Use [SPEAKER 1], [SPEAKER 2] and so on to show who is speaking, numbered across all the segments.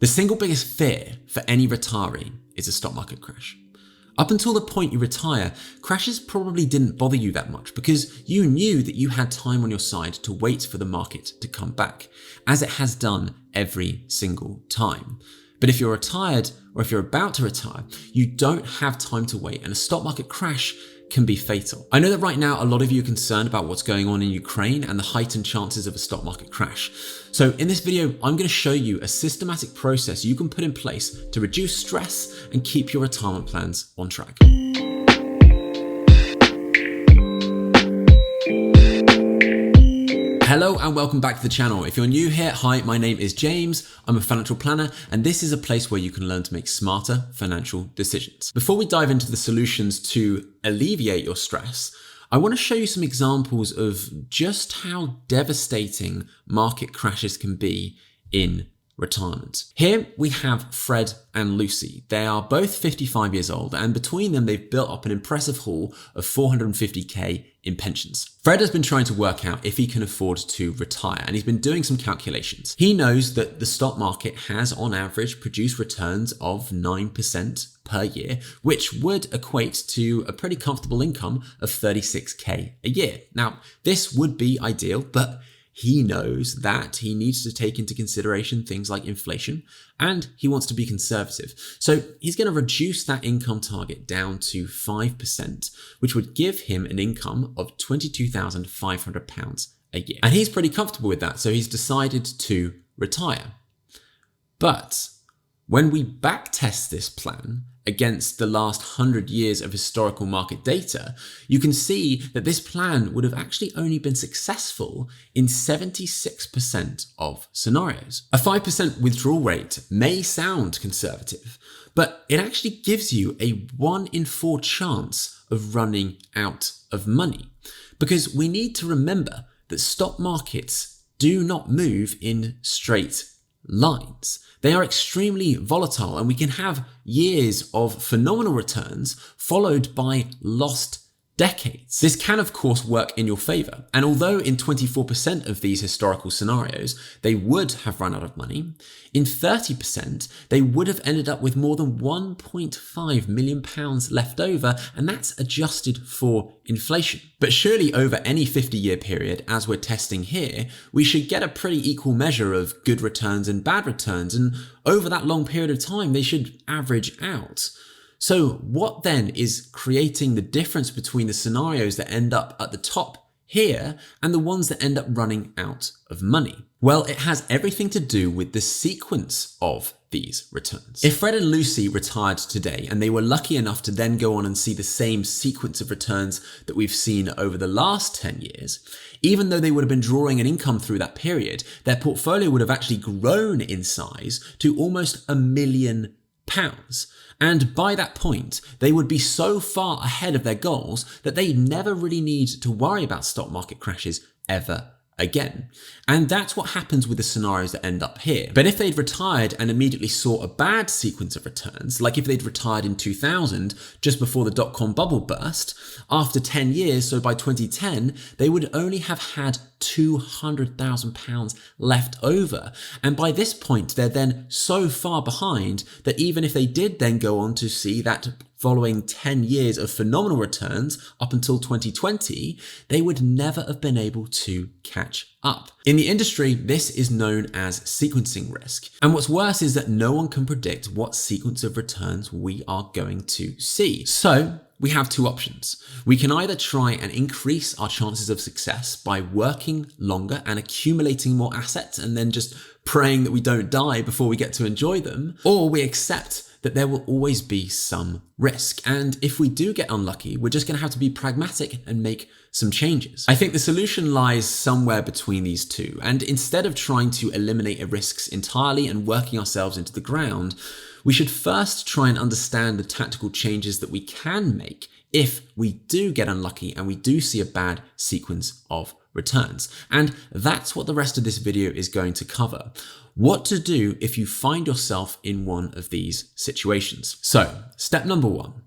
[SPEAKER 1] The single biggest fear for any retiree is a stock market crash. Up until the point you retire, crashes probably didn't bother you that much because you knew that you had time on your side to wait for the market to come back, as it has done every single time. But if you're retired or if you're about to retire, you don't have time to wait, and a stock market crash can be fatal. I know that right now a lot of you are concerned about what's going on in Ukraine and the heightened chances of a stock market crash. So in this video, I'm going to show you a systematic process you can put in place to reduce stress and keep your retirement plans on track. Hello and welcome back to the channel. If you're new here, hi, my name is James. I'm a financial planner, and this is a place where you can learn to make smarter financial decisions. Before we dive into the solutions to alleviate your stress, I want to show you some examples of just how devastating market crashes can be in retirement. Here we have Fred and Lucy. They are both 55 years old, and between them they've built up an impressive haul of 450k in pensions. Fred has been trying to work out if he can afford to retire, and he's been doing some calculations. He knows that the stock market has on average produced returns of 9% per year, which would equate to a pretty comfortable income of 36k a year. Now, this would be ideal, but he knows that he needs to take into consideration things like inflation, and he wants to be conservative. So he's going to reduce that income target down to 5%, which would give him an income of £22,500 a year. And he's pretty comfortable with that, so he's decided to retire. But when we backtest this plan against the last 100 years of historical market data, you can see that this plan would have actually only been successful in 76% of scenarios. A 5% withdrawal rate may sound conservative, but it actually gives you a 1 in 4 chance of running out of money, because we need to remember that stock markets do not move in straight lines. They are extremely volatile, and we can have years of phenomenal returns followed by lost decades. This can of course work in your favor, and although in 24% of these historical scenarios they would have run out of money, in 30% they would have ended up with more than £1.5 million left over, and that's adjusted for inflation. But surely over any 50-year period, as we're testing here, we should get a pretty equal measure of good returns and bad returns, and over that long period of time they should average out. So what then is creating the difference between the scenarios that end up at the top here and the ones that end up running out of money? Well, it has everything to do with the sequence of these returns. If Fred and Lucy retired today and they were lucky enough to then go on and see the same sequence of returns that we've seen over the last 10 years, even though they would have been drawing an income through that period, their portfolio would have actually grown in size to almost £1 million. And by that point, they would be so far ahead of their goals that they never really need to worry about stock market crashes ever again. And that's what happens with the scenarios that end up here. But if they'd retired and immediately saw a bad sequence of returns, like if they'd retired in 2000, just before the dot-com bubble burst, after 10 years, so by 2010, they would only have had £200,000 left over. And by this point, they're then so far behind that even if they did then go on to see that following 10 years of phenomenal returns up until 2020, they would never have been able to catch up. In the industry, this is known as sequencing risk. And what's worse is that no one can predict what sequence of returns we are going to see. So we have two options. We can either try and increase our chances of success by working longer and accumulating more assets and then just praying that we don't die before we get to enjoy them, or we accept that there will always be some risk. And if we do get unlucky, we're just going to have to be pragmatic and make some changes. I think the solution lies somewhere between these two. And instead of trying to eliminate risks entirely and working ourselves into the ground, we should first try and understand the tactical changes that we can make if we do get unlucky and we do see a bad sequence of returns. And that's what the rest of this video is going to cover. What to do if you find yourself in one of these situations. So, step number 1,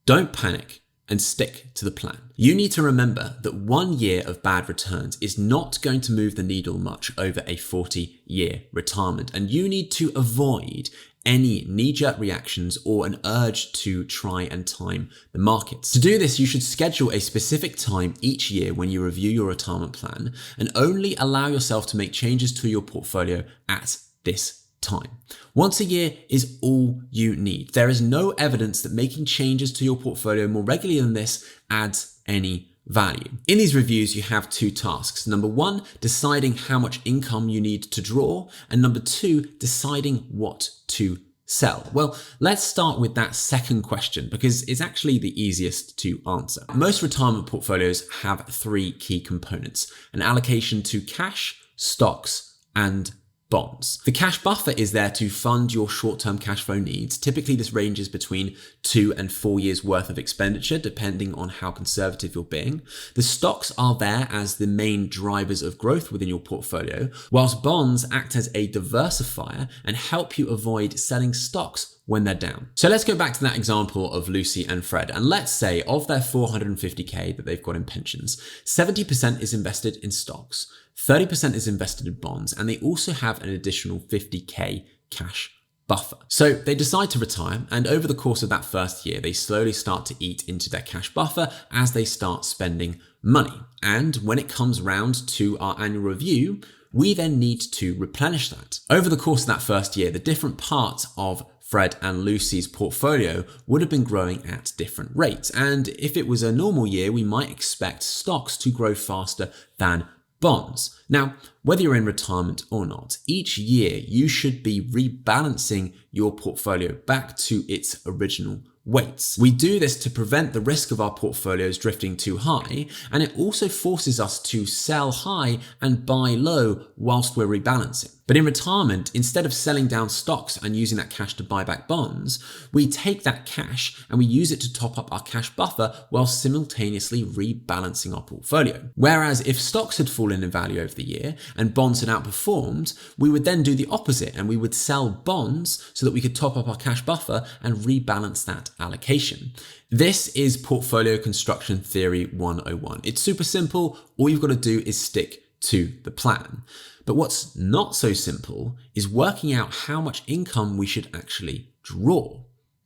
[SPEAKER 1] don't panic and stick to the plan. You need to remember that 1 year of bad returns is not going to move the needle much over a 40-year retirement, and you need to avoid any knee-jerk reactions or an urge to try and time the markets. To do this, you should schedule a specific time each year when you review your retirement plan and only allow yourself to make changes to your portfolio at this time. Once a year is all you need. There is no evidence that making changes to your portfolio more regularly than this adds any value. In these reviews, you have 2 tasks. Number 1, deciding how much income you need to draw, and number 2, deciding what to sell. Well, let's start with that second question because it's actually the easiest to answer. Most retirement portfolios have 3 key components: an allocation to cash, stocks, and bonds. The cash buffer is there to fund your short-term cash flow needs. Typically, this ranges between 2 and 4 years worth of expenditure, depending on how conservative you're being. The stocks are there as the main drivers of growth within your portfolio, whilst bonds act as a diversifier and help you avoid selling stocks when they're down. So let's go back to that example of Lucy and Fred. And let's say of their 450K that they've got in pensions, 70% is invested in stocks, 30% is invested in bonds, and they also have an additional 50K cash buffer. So they decide to retire, and over the course of that first year, they slowly start to eat into their cash buffer as they start spending money. And when it comes round to our annual review, we then need to replenish that. Over the course of that first year, the different parts of Fred and Lucy's portfolio would have been growing at different rates. And if it was a normal year, we might expect stocks to grow faster than bonds. Now, whether you're in retirement or not, each year you should be rebalancing your portfolio back to its original weights. We do this to prevent the risk of our portfolios drifting too high, and it also forces us to sell high and buy low whilst we're rebalancing. But in retirement, instead of selling down stocks and using that cash to buy back bonds, we take that cash and we use it to top up our cash buffer while simultaneously rebalancing our portfolio. Whereas if stocks had fallen in value over the year and bonds had outperformed, we would then do the opposite and we would sell bonds so that we could top up our cash buffer and rebalance that allocation. This is portfolio construction theory 101. It's super simple. All you've got to do is stick to the plan. But what's not so simple is working out how much income we should actually draw.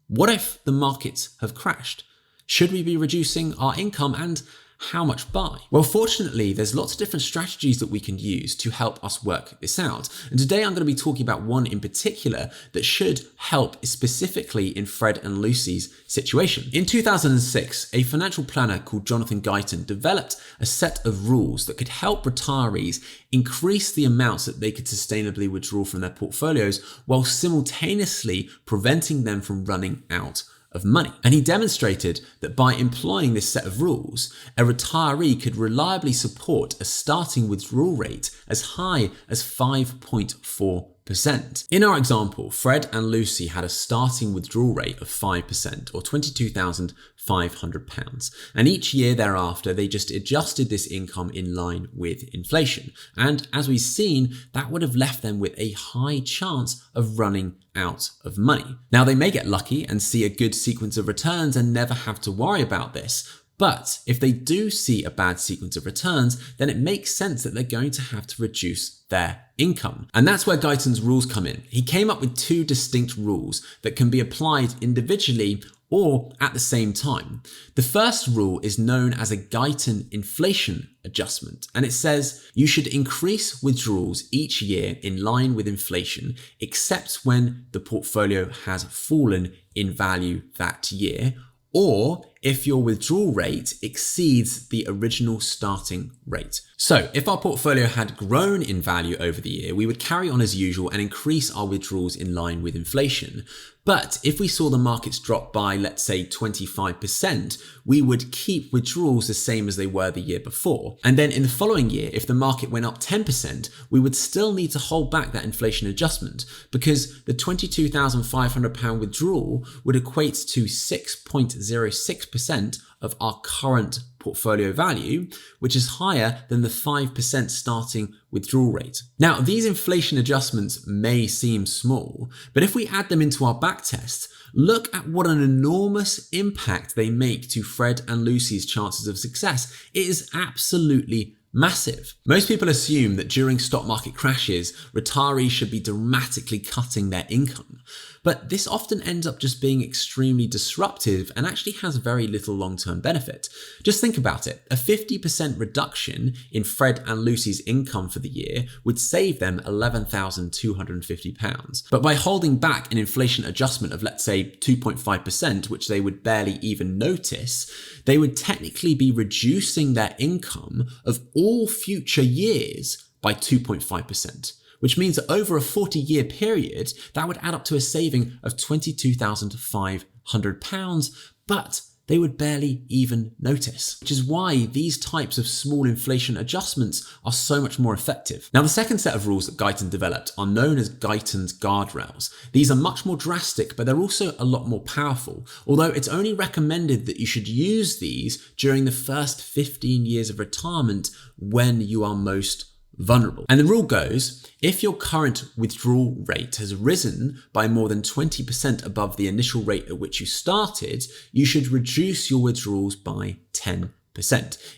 [SPEAKER 1] What if the markets have crashed? Should we be reducing our income, and how much by? Well, fortunately, there's lots of different strategies that we can use to help us work this out. And today I'm going to be talking about one in particular that should help specifically in Fred and Lucy's situation. In 2006, a financial planner called Jonathan Guyton developed a set of rules that could help retirees increase the amounts that they could sustainably withdraw from their portfolios while simultaneously preventing them from running out of money. And he demonstrated that by employing this set of rules, a retiree could reliably support a starting withdrawal rate as high as 5.4%. In our example, Fred and Lucy had a starting withdrawal rate of 5% or £22,500. And each year thereafter, they just adjusted this income in line with inflation. And as we've seen, that would have left them with a high chance of running out of money. Now, they may get lucky and see a good sequence of returns and never have to worry about this. But if they do see a bad sequence of returns, then it makes sense that they're going to have to reduce their income. And that's where Guyton's rules come in. He came up with 2 distinct rules that can be applied individually or at the same time. The first rule is known as a Guyton inflation adjustment, and it says you should increase withdrawals each year in line with inflation, except when the portfolio has fallen in value that year, or if your withdrawal rate exceeds the original starting rate. So if our portfolio had grown in value over the year, we would carry on as usual and increase our withdrawals in line with inflation. But if we saw the markets drop by, let's say 25%, we would keep withdrawals the same as they were the year before. And then in the following year, if the market went up 10%, we would still need to hold back that inflation adjustment because the £22,500 withdrawal would equate to 6.06% of our current portfolio value, which is higher than the 5% starting withdrawal rate. Now, these inflation adjustments may seem small, but if we add them into our backtest, look at what an enormous impact they make to Fred and Lucy's chances of success. It is absolutely massive. Most people assume that during stock market crashes, retirees should be dramatically cutting their income. But this often ends up just being extremely disruptive and actually has very little long-term benefit. Just think about it. A 50% reduction in Fred and Lucy's income for the year would save them £11,250. But by holding back an inflation adjustment of, let's say, 2.5%, which they would barely even notice, they would technically be reducing their income of all future years by 2.5%. Which means that over a 40-year period, that would add up to a saving of £22,500, but they would barely even notice, which is why these types of small inflation adjustments are so much more effective. Now, the second set of rules that Guyton developed are known as Guyton's guardrails. These are much more drastic, but they're also a lot more powerful, although it's only recommended that you should use these during the first 15 years of retirement when you are most vulnerable. And the rule goes, if your current withdrawal rate has risen by more than 20% above the initial rate at which you started, you should reduce your withdrawals by 10%.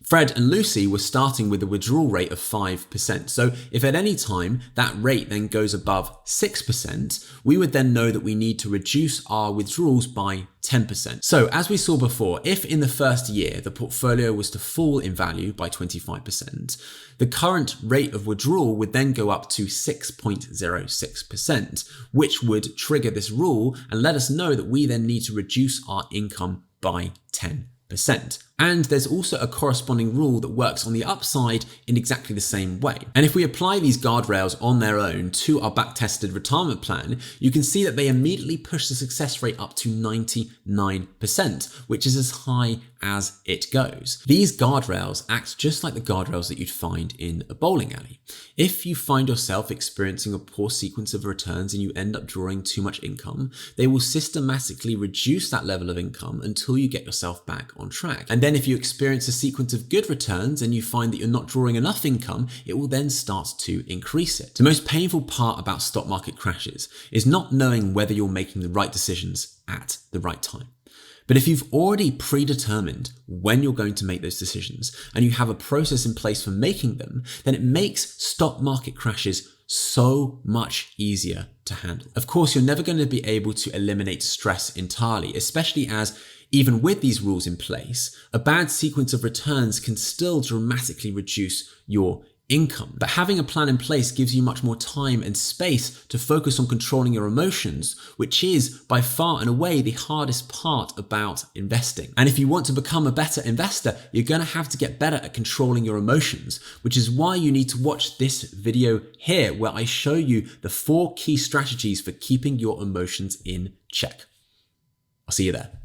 [SPEAKER 1] Fred and Lucy were starting with a withdrawal rate of 5%. So if at any time that rate then goes above 6%, we would then know that we need to reduce our withdrawals by 10%. So as we saw before, if in the first year the portfolio was to fall in value by 25%, the current rate of withdrawal would then go up to 6.06%, which would trigger this rule and let us know that we then need to reduce our income by 10%. And there's also a corresponding rule that works on the upside in exactly the same way. And if we apply these guardrails on their own to our back-tested retirement plan, you can see that they immediately push the success rate up to 99%, which is as high as it goes. These guardrails act just like the guardrails that you'd find in a bowling alley. If you find yourself experiencing a poor sequence of returns and you end up drawing too much income, they will systematically reduce that level of income until you get yourself back on track. And then if you experience a sequence of good returns and you find that you're not drawing enough income, it will then start to increase it. The most painful part about stock market crashes is not knowing whether you're making the right decisions at the right time. But if you've already predetermined when you're going to make those decisions and you have a process in place for making them, then it makes stock market crashes so much easier to handle. Of course, you're never going to be able to eliminate stress entirely, especially as even with these rules in place, a bad sequence of returns can still dramatically reduce your income. But having a plan in place gives you much more time and space to focus on controlling your emotions, which is by far and away the hardest part about investing. And if you want to become a better investor, you're going to have to get better at controlling your emotions, which is why you need to watch this video here, where I show you the 4 key strategies for keeping your emotions in check. I'll see you there.